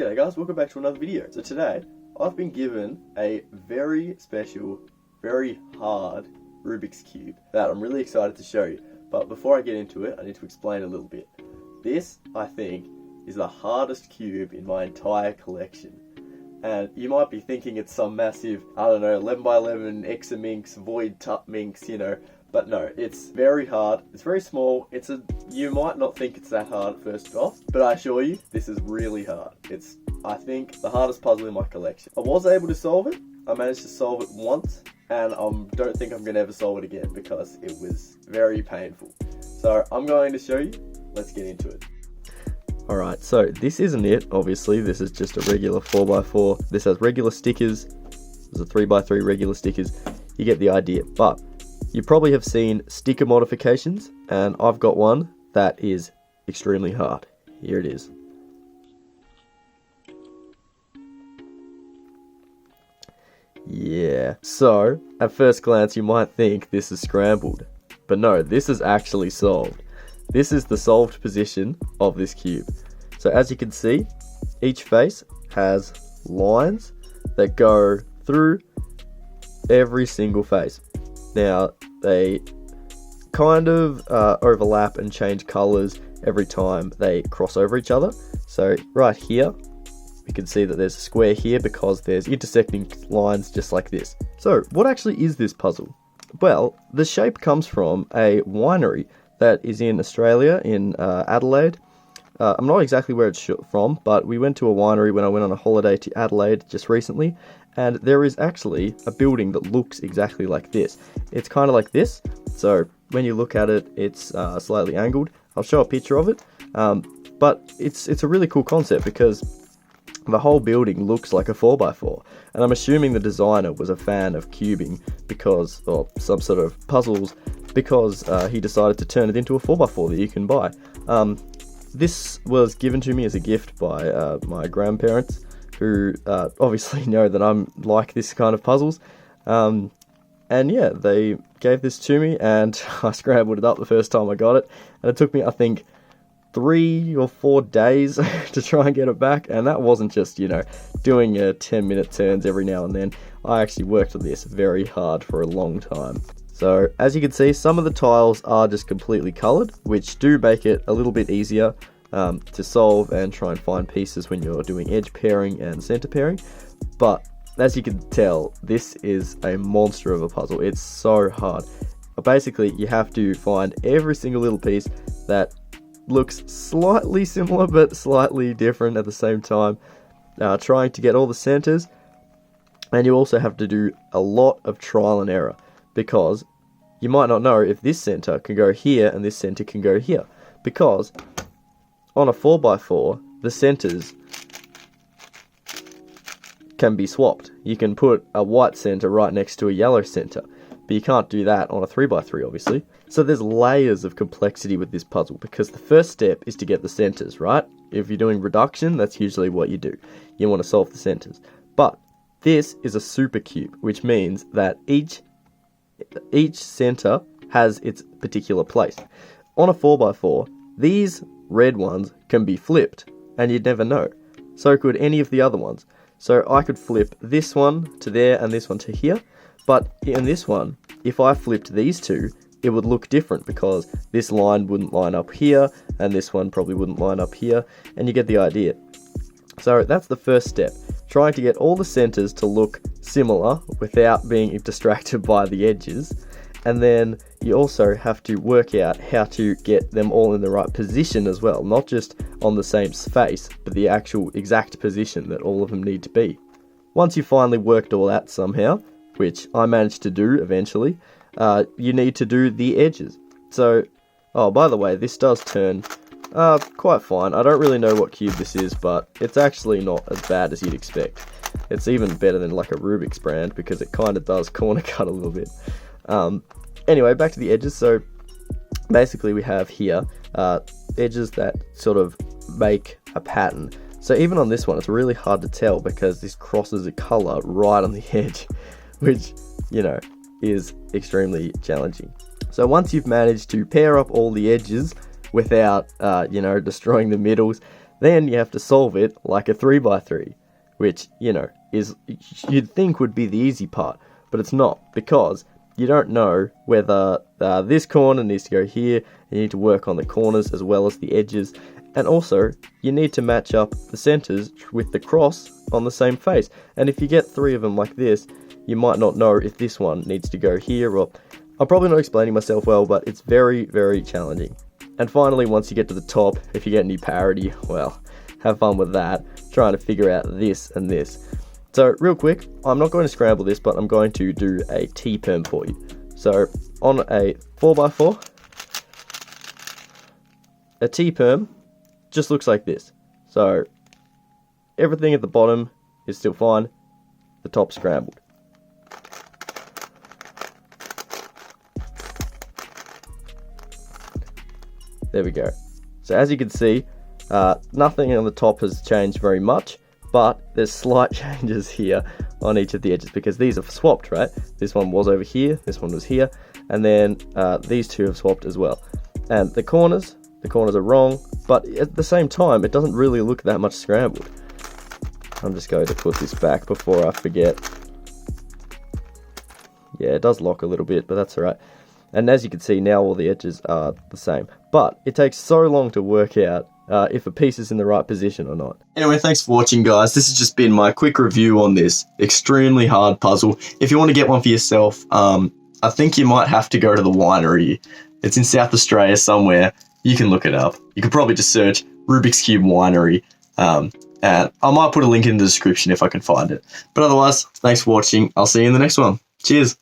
G'day guys, welcome back to another video. So today, I've been given a very special, very hard Rubik's Cube that I'm really excited to show you. But before I get into it, I need to explain a little bit. This, I think, is the hardest cube in my entire collection. And you might be thinking it's some massive, I don't know, 11x11 Examinx, Void Tup Minx, you know. But no, it's very hard, it's very small, you might not think it's that hard first off, but I assure you, this is really hard. It's, I think, the hardest puzzle in my collection. I was able to solve it, I managed to solve it once, and I don't think I'm going to ever solve it again because it was very painful. So I'm going to show you, let's get into it. Alright, so this isn't it, obviously, this is just a regular 4x4, this has regular stickers, there's a 3x3 regular stickers, you get the idea, but you probably have seen sticker modifications, and I've got one that is extremely hard. Here it is. Yeah, so at first glance you might think this is scrambled, but no, this is actually solved. This is the solved position of this cube. So as you can see, each face has lines that go through every single face. Now, they kind of overlap and change colors every time they cross over each other. So right here, we can see that there's a square here because there's intersecting lines just like this. So what actually is this puzzle? Well, the shape comes from a winery that is in Australia, in Adelaide. I'm not exactly where it's from, but we went to a winery when I went on a holiday to Adelaide just recently, and there is actually a building that looks exactly like this. It's kind of like this, so when you look at it, it's slightly angled. I'll show a picture of it, but it's a really cool concept because the whole building looks like a 4x4, and I'm assuming the designer was a fan of cubing because, or some sort of puzzles, because he decided to turn it into a 4x4 that you can buy. This was given to me as a gift by my grandparents, who obviously know that I'm like this kind of puzzles. And yeah, they gave this to me, and I scrambled it up the first time I got it, and it took me, I think, 3 or 4 days to try and get it back, and that wasn't just, you know, doing 10-minute turns every now and then. I actually worked on this very hard for a long time. So, as you can see, some of the tiles are just completely coloured, which do make it a little bit easier to solve and try and find pieces when you're doing edge pairing and centre pairing. But, as you can tell, this is a monster of a puzzle. It's so hard. Basically, you have to find every single little piece that looks slightly similar but slightly different at the same time, trying to get all the centres, and you also have to do a lot of trial and error, because you might not know if this centre can go here and this centre can go here, because on a 4x4 the centres can be swapped. You can put a white centre right next to a yellow centre, but you can't do that on a 3x3 obviously. So there's layers of complexity with this puzzle, because the first step is to get the centres, right? If you're doing reduction, that's usually what you do. You want to solve the centres. But this is a super cube, which means that each centre has its particular place. On a 4x4, these red ones can be flipped, and you'd never know. So could any of the other ones. So I could flip this one to there and this one to here, but in this one, if I flipped these two, it would look different because this line wouldn't line up here, and this one probably wouldn't line up here, and you get the idea. So that's the first step, trying to get all the centres to look similar without being distracted by the edges. And then you also have to work out how to get them all in the right position as well, not just on the same face, but the actual exact position that all of them need to be. Once you've finally worked all out somehow, which I managed to do eventually, you need to do the edges. So, oh, by the way, this does turn quite fine. I don't really know what cube this is, but it's actually not as bad as you'd expect. It's even better than like a Rubik's brand, because it kind of does corner cut a little bit. Anyway, back to the edges. So basically we have here edges that sort of make a pattern. So even on this one, it's really hard to tell because this crosses a colour right on the edge, which, you know, is extremely challenging. So once you've managed to pair up all the edges without, you know, destroying the middles, Then you have to solve it like a 3x3, which, you know, is you'd think would be the easy part, but it's not, because you don't know whether this corner needs to go here. You need to work on the corners as well as the edges, and also you need to match up the centers with the cross on the same face. And if you get 3 of them like this, you might not know if this one needs to go here, or I'm probably not explaining myself well, but it's very, very challenging. And finally, once you get to the top, if you get any parity, well, have fun with that, trying to figure out this and this. So real quick, I'm not going to scramble this, but I'm going to do a T-perm for you. So on a 4x4, a T-perm just looks like this. So everything at the bottom is still fine, the top scrambled. There we go. So as you can see, nothing on the top has changed very much, but there's slight changes here on each of the edges because these are swapped, right? This one was over here, this one was here, and then these two have swapped as well. And the corners are wrong, but at the same time, it doesn't really look that much scrambled. I'm just going to put this back before I forget. Yeah, it does lock a little bit, but that's all right. And as you can see, now all the edges are the same. But it takes so long to work out if a piece is in the right position or not. Anyway, thanks for watching, guys. This has just been my quick review on this extremely hard puzzle. If you want to get one for yourself, I think you might have to go to the winery. It's in South Australia somewhere. You can look it up. You could probably just search Rubik's Cube Winery. And I might put a link in the description if I can find it. But otherwise, thanks for watching. I'll see you in the next one. Cheers.